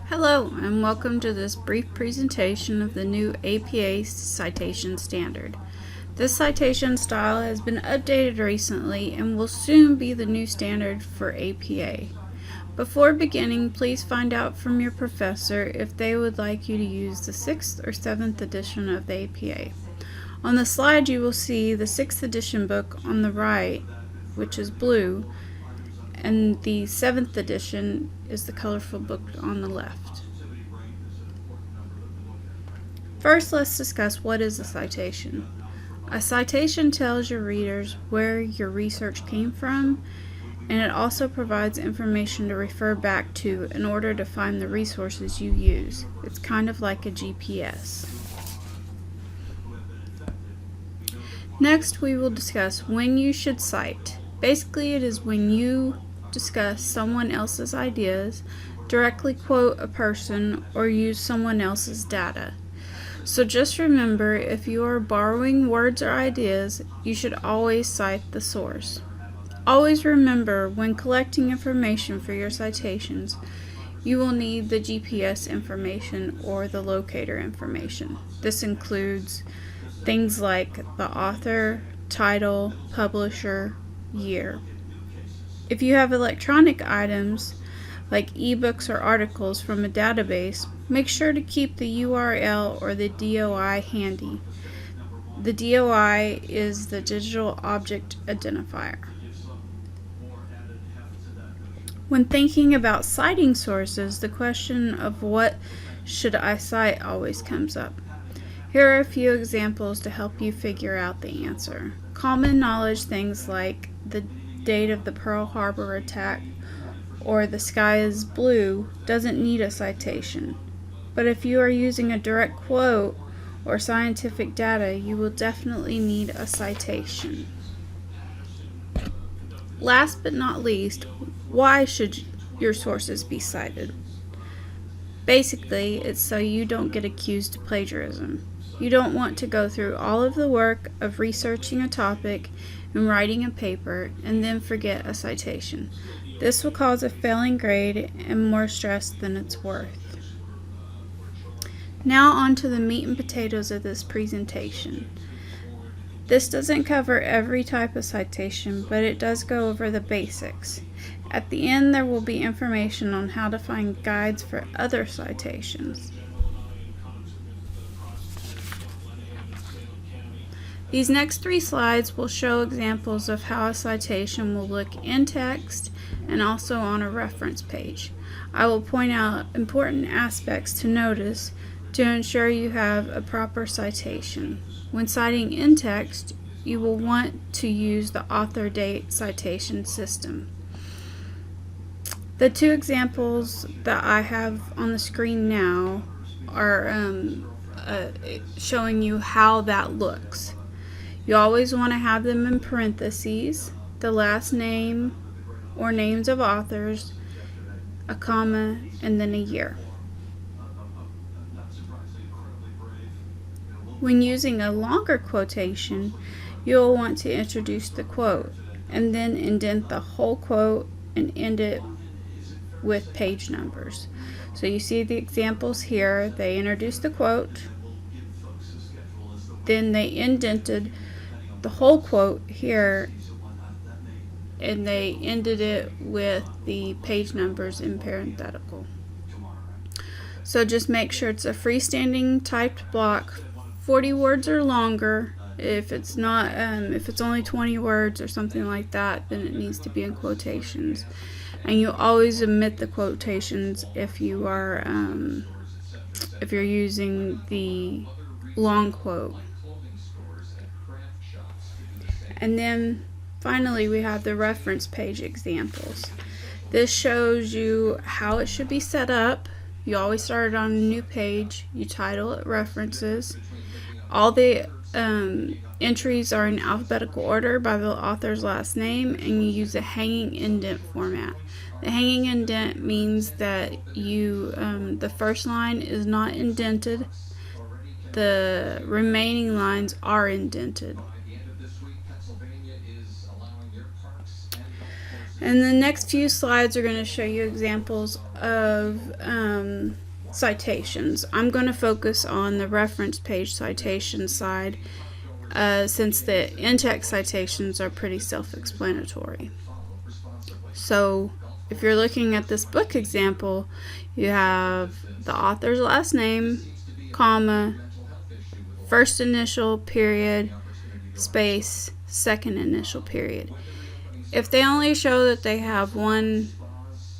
Hello, and welcome to this brief presentation of the new APA Citation Standard. This citation style has been updated recently and will soon be the new standard for APA. Before beginning, please find out from your professor if they would like you to use the 6th or 7th edition of the APA. On the slide you will see the 6th edition book on the right, which is blue, and the 7th edition is the colorful book on the left. First, let's discuss what is a citation. A citation tells your readers where your research came from, and it also provides information to refer back to in order to find the resources you use. It's kind of like a GPS. Next, we will discuss when you should cite. Basically, it is when you discuss someone else's ideas, directly quote a person, or use someone else's data. So just remember, if you are borrowing words or ideas, you should always cite the source. Always remember, when collecting information for your citations, you will need the GPS information or the locator information. This includes things like the author, title, publisher, year. If you have electronic items like ebooks or articles from a database, make sure to keep the URL or the DOI handy. The DOI is the Digital Object Identifier. When thinking about citing sources, the question of what should I cite always comes up. Here are a few examples to help you figure out the answer. Common knowledge things like the date of the Pearl Harbor attack or the sky is blue doesn't need a citation. But if you are using a direct quote or scientific data, you will definitely need a citation. Last but not least, why should your sources be cited? Basically, it's so you don't get accused of plagiarism. You don't want to go through all of the work of researching a topic and writing a paper and then forget a citation. This will cause a failing grade and more stress than it's worth. Now on to the meat and potatoes of this presentation. This doesn't cover every type of citation, but it does go over the basics. At the end, there will be information on how to find guides for other citations. These next 3 slides will show examples of how a citation will look in text and also on a reference page. I will point out important aspects to notice to ensure you have a proper citation. When citing in text, you will want to use the author date citation system. The 2 examples that I have on the screen now are showing you how that looks. You always want to have them in parentheses, the last name or names of authors, a comma, and then a year. When using a longer quotation, you'll want to introduce the quote and then indent the whole quote and end it with page numbers. So you see the examples here. They introduced the quote, then they indented the whole quote here, and they ended it with the page numbers in parenthetical. So just make sure it's a freestanding typed block, 40 words or longer. If it's not, if it's only 20 words or something like that, then it needs to be in quotations. And you always omit the quotations if you are, if you're using the long quote. And then finally, we have the reference page examples. This shows you how it should be set up. You always start it on a new page. You title it References. All the entries are in alphabetical order by the author's last name, and you use a hanging indent format. The hanging indent means that you the first line is not indented. The remaining lines are indented. And the next few slides are going to show you examples of citations. I'm going to focus on the reference page citation side since the in-text citations are pretty self-explanatory. So if you're looking at this book example, you have the author's last name, comma, first initial, period, space, second initial, period. If they only show that they have one,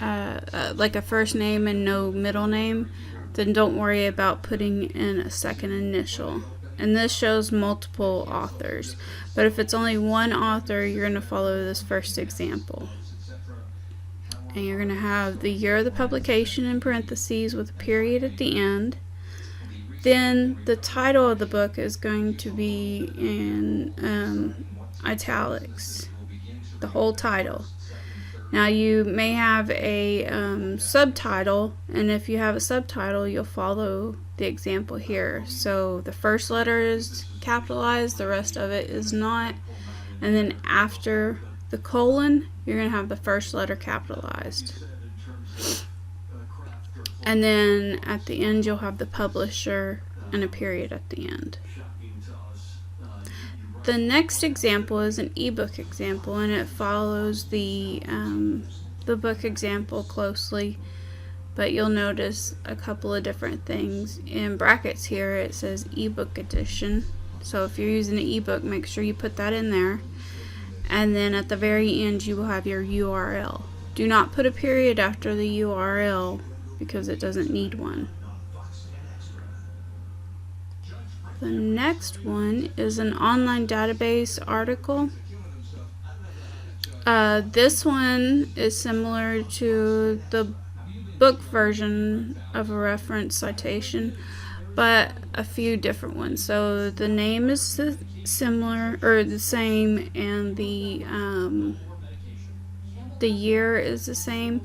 like a first name and no middle name, then don't worry about putting in a second initial. And this shows multiple authors. But if it's only one author, you're going to follow this first example. And you're going to have the year of the publication in parentheses with a period at the end. Then the title of the book is going to be in italics, the whole title. Now you may have a subtitle, and if you have a subtitle, you'll follow the example here. So the first letter is capitalized, the rest of it is not, and then after the colon, you're going to have the first letter capitalized. And then at the end, you'll have the publisher and a period at the end. The next example is an ebook example, and it follows the book example closely, but you'll notice a couple of different things. In brackets here, it says ebook edition. So if you're using an ebook, make sure you put that in there. And then at the very end, you will have your URL. Do not put a period after the URL because it doesn't need one. The next one is an online database article. This one is similar to the book version of a reference citation, but a few different ones. So the name is similar or the same, and the year is the same,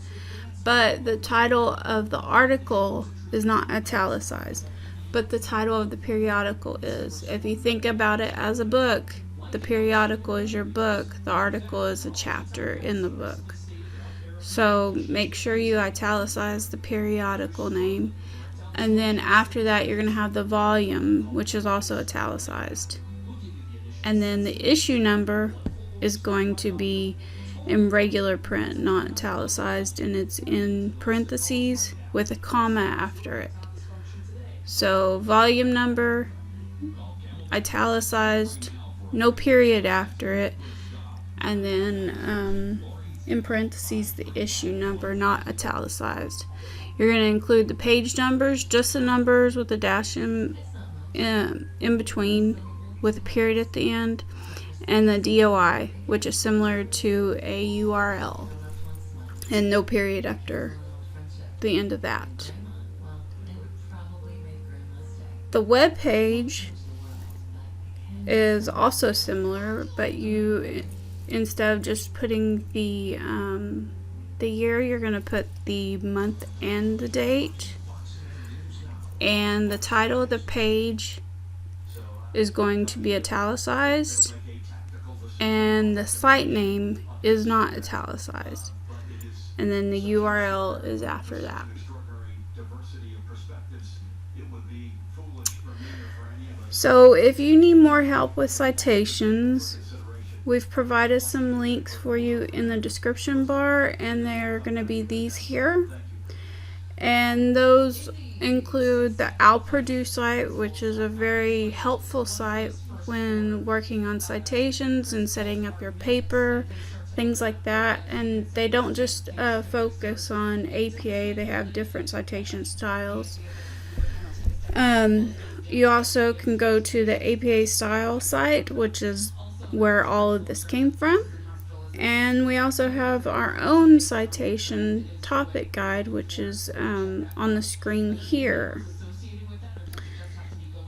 but the title of the article is not italicized, but the title of the periodical is. If you think about it as a book, the periodical is your book, the article is a chapter in the book. So make sure you italicize the periodical name, and then after that you're going to have the volume, which is also italicized. And then the issue number is going to be in regular print, not italicized, and it's in parentheses with a comma after it. So volume number, italicized, no period after it, and then in parentheses the issue number, not italicized. You're going to include the page numbers, just the numbers with a dash in between with a period at the end, and the DOI, which is similar to a URL, and no period after the end of that. The web page is also similar, but you, instead of just putting the year, you're going to put the month and the date, and the title of the page is going to be italicized, and the site name is not italicized, and then the URL is after that. So if you need more help with citations, we've provided some links for you in the description bar, and they're going to be these here. And those include the Purdue site, which is a very helpful site when working on citations and setting up your paper, things like that. And they don't just focus on APA, they have different citation styles. You also can go to the APA style site, which is where all of this came from. And we also have our own citation topic guide, which is on the screen here.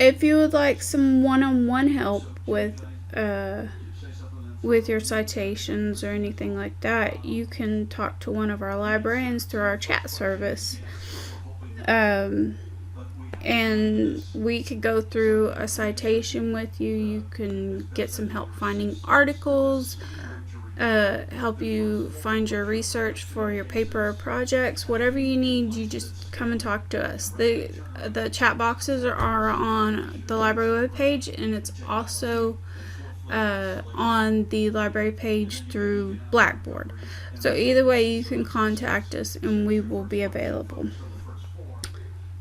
If you would like some one-on-one help with your citations or anything like that, you can talk to one of our librarians through our chat service. And we could go through a citation with you. You can get some help finding articles, help you find your research for your paper or projects. Whatever you need, you just come and talk to us. The chat boxes are on the library webpage, and it's also on the library page through Blackboard. So either way, you can contact us and we will be available.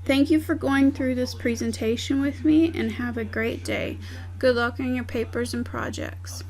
Thank you for going through this presentation with me, and have a great day. Good luck on your papers and projects.